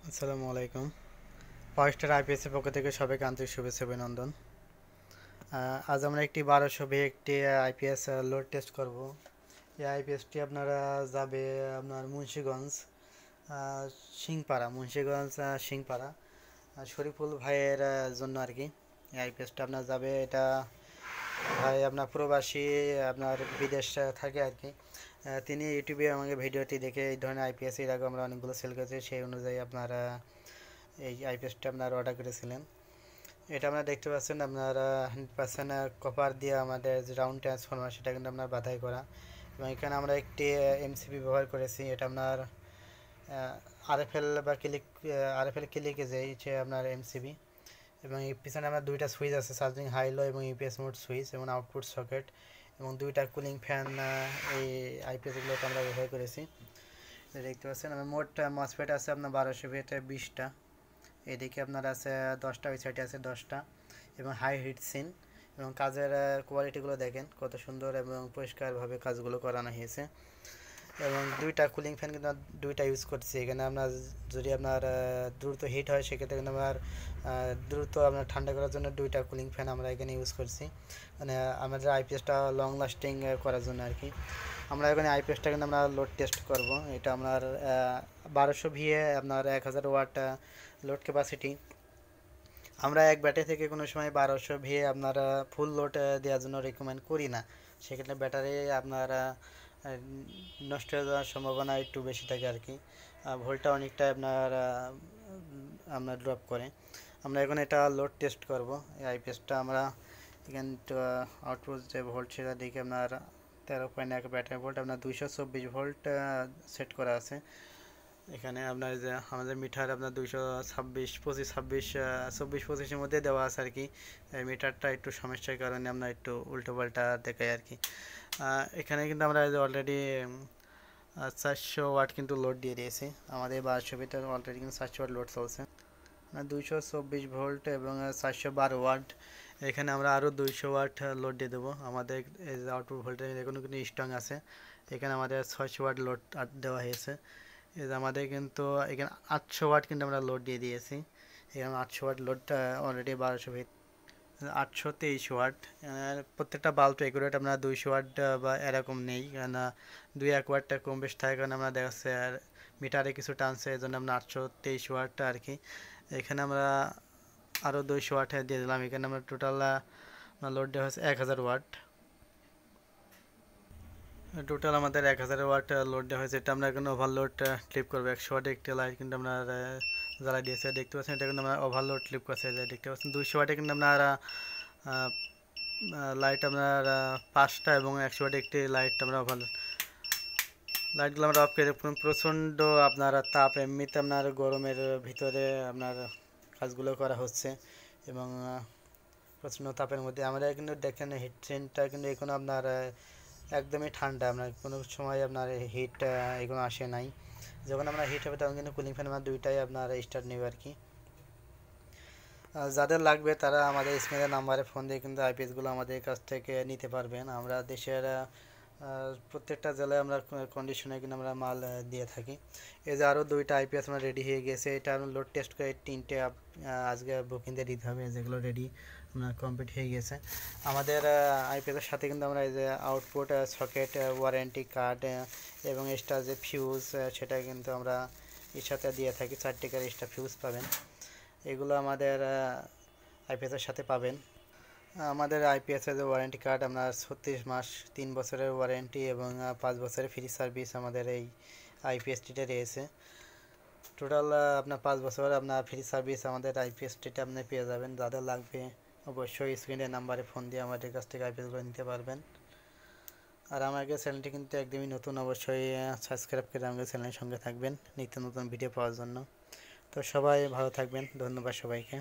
আসসালামু আলাইকুম। পাওয়ারস্টার আইপিএসের পক্ষ থেকে সবাইকে আন্তরিক শুভেচ্ছা অভিনন্দন। আজ আমরা একটি 1200 একটি আইপিএস লোড টেস্ট করব। এই আইপিএসটি আপনারা যাবে আপনার মুন্সিগঞ্জ সিংপাড়া শরীফুল ভাইয়ের জন্য আর কি। এই আইপিএসটা আপনার যাবে, এটা ভাই আপনার প্রবাসী, আপনার বিদেশ থাকে আর কি। তিনি ইউটিউবে আমাকে ভিডিওটি দেখে এই ধরনের আইপিএস এর আগে আমরা অনেকগুলো সেল করেছি, সেই অনুযায়ী আপনারা এই আইপিএসটা আপনারা অর্ডার করেছিলেন। এটা আপনারা দেখতে পাচ্ছেন, আপনারা 100% কপার দিয়ে আমাদের যে রাউন্ড ট্রান্সফরমার সেটা কিন্তু আপনার বাধাই করা, এবং এখানে আমরা একটি এমসিবি ব্যবহার করেছি। এটা আপনার আরএফএল বা ক্লিকে যে আপনার এমসিবি, এবং এই পিছনে আমরা দুইটা সুইচ আছে, চার্জিং হাই লো এবং ইউপিএস মোড সুইচ এবং আউটপুট সকেট এবং দুইটা কুলিং ফ্যান এই আইপিএসগুলোতে আমরা ব্যবহার করেছি। দেখতে পাচ্ছেন আমার মোট মসফেট আছে আপনার 1200 20টা, এদিকে আপনার আছে 10টা, ওই সাইডে আছে 10টা, এবং হাই হিট সিন এবং কাজের কোয়ালিটিগুলো দেখেন কত সুন্দর এবং পরিষ্কারভাবে কাজগুলো করানো হয়েছে। এবং দুইটা কুলিং ফ্যান কিন্তু দুইটা ইউজ করছি এখানে। আপনার যদি আপনার দ্রুত হিট হয় সেক্ষেত্রে কিন্তু আমার দ্রুত আপনার ঠান্ডা করার জন্য দুইটা কুলিং ফ্যান আমরা এখানে ইউজ করছি, মানে আমাদের আইপিএসটা লং লাস্টিং করার জন্য আর কি। আমরা এখানে আইপিএসটা কিন্তু আমরা লোড টেস্ট করব। এটা আপনার 1200 ভিএ আপনার 1000 ওয়াট লোড ক্যাপাসিটি। আমরা এক ব্যাটারি থেকে কোনো সময় 1200 ভিএ আপনারা ফুল লোড দেওয়ার জন্য রেকমেন্ড করি না, সেক্ষেত্রে ব্যাটারি আপনারা নষ্ট হয়ে যাওয়ার সম্ভাবনা একটু বেশি থাকে আর কি। ভোল্টটা অনেকটা আপনার ড্রপ করে। আমরা এখন এটা লোড টেস্ট করব। এই আইপিএসটা আমরা এখানে আউটপুট যে ভোল্ট সেটা দেখে আপনার 13.1 ব্যাটারি ভোল্ট আপনার 224 ভোল্ট সেট করা আছে এখানে। আপনার যে আমাদের মিটার আপনার 226 25 26 24 25-এর মধ্যে দেওয়া আছে আর কি। এই মিটারটা একটু সমস্যার কারণে আমরা একটু উল্টো পাল্টা দেখাই আর কি। এখানে কিন্তু আমরা অলরেডি 400 ওয়াট কিন্তু লোড দিয়ে দিয়েছি। আমাদের 1200 ভিতরে অলরেডি কিন্তু 400 ওয়াট লোড চলছে, 224 ভোল্ট এবং 412 ওয়াট। এখানে আমরা আরও 200 ওয়াট লোড দিয়ে দেবো। আমাদের এই যে আউটপুট ভোল্টেজ এখনও কিন্তু স্ট্রং আছে। এখানে আমাদের 600 ওয়াট লোড দেওয়া হয়েছে। এই যে আমাদের কিন্তু এখানে 800 ওয়াট কিন্তু আমরা লোড দিয়ে দিয়েছি। এখানে 800 ওয়াট লোডটা অলরেডি 1200 823 ওয়াট। প্রত্যেকটা বাল্ব একুরেট আপনার 200 ওয়াট বা এরকম নেই, কারণ 2-1 ওয়াটটা কম বেশ থাকে, কারণ আমরা দেখা যাচ্ছে আর মিটারে কিছু টানছে, এই জন্য আমরা 823 ওয়াটটা আর কি। এখানে আমরা আরও 200 ওয়াট দিয়ে দিলাম। এখানে আমরা টোটাল লোড দেওয়া হচ্ছে 1000 ওয়াট। টোটাল আমাদের 1000 ওয়াট লোড দেওয়া হয়েছে। এটা আমরা এখন ওভারলোড ক্লিপ করবো। 100 ওয়াটে একটি লাইট কিন্তু আমরা জ্বালাই দিয়েছে, দেখতে পাচ্ছেন। এটা কিন্তু আমরা ওভারলোড ক্লিপ করছে, দেখতে পাচ্ছেন। 200 ওয়াটে কিন্তু আপনার লাইট আপনার 5টা এবং 100 ওয়াটে একটি লাইট আমরা লাইটগুলো আমরা অফ করে প্রচণ্ড আপনার তাপ, এমনিতে আপনার গরমের ভিতরে আপনার কাজগুলো করা হচ্ছে এবং প্রচণ্ড তাপের মধ্যে আমরা কিন্তু দেখেন হিট ট্রেনটা কিন্তু এখনো আপনার একদমই ঠান্ডা, আপনার কোনো সময় আপনার হিট এগুলো আসে নাই। যখন আমরা হিট হবে তখন কিন্তু কুলিং ফ্যান আমার দুইটাই আপনার স্টার্ট নেবে আর কি। যাদের লাগবে তারা আমাদের স্ক্রিনের নাম্বারে ফোন দিয়ে কিন্তু আইপিএসগুলো আমাদের কাছ থেকে নিতে পারবেন। আমরা দেশের প্রত্যেকটা জেলায় আমরা কন্ডিশনে কিন্তু আমরা মাল দিয়ে থাকি। এই যে আরও দুইটা আইপিএস আমরা রেডি হয়ে গেছে। এটা আমরা লোড টেস্ট করে 3টে আজকে বুকিং দিয়ে দিতে হবে, যেগুলো রেডি আপনার কমপ্লিট হয়ে গেছে। আমাদের আইপিএসের সাথে কিন্তু আমরা এই যে আউটপুট সকেট, ওয়ারেন্টি কার্ড এবং এক্সট্রা যে ফিউজ সেটা কিন্তু আমরা এর সাথে দিয়ে থাকি। 4 টাকার এক্সট্রা ফিউজ পাবেন, এগুলো আমাদের আইপিএসের সাথে পাবেন। আমাদের আইপিএসের যে ওয়ারেন্টি কার্ড আপনার 36 মাস 3 বছরের ওয়ারেন্টি এবং 5 বছরের ফ্রি সার্ভিস আমাদের এই আইপিএসটিতে রয়েছে। টোটাল আপনার 5 বছর আপনার ফ্রি সার্ভিস আমাদের আইপিএসটিতে আপনি পেয়ে যাবেন। যাদের লাগবে অবশ্যই স্ক্রিনের নাম্বারে ফোন দিয়ে আমাদের কাছ থেকে আইপিএসগুলো নিতে পারবেন। আর আমাদের চ্যানেলটি কিন্তু একদমই নতুন, অবশ্যই সাবস্ক্রাইব করে আমাদের চ্যানেলের সঙ্গে থাকবেন নিত্য নতুন ভিডিও পাওয়ার জন্য। তো সবাই ভালো থাকবেন, ধন্যবাদ সবাইকে।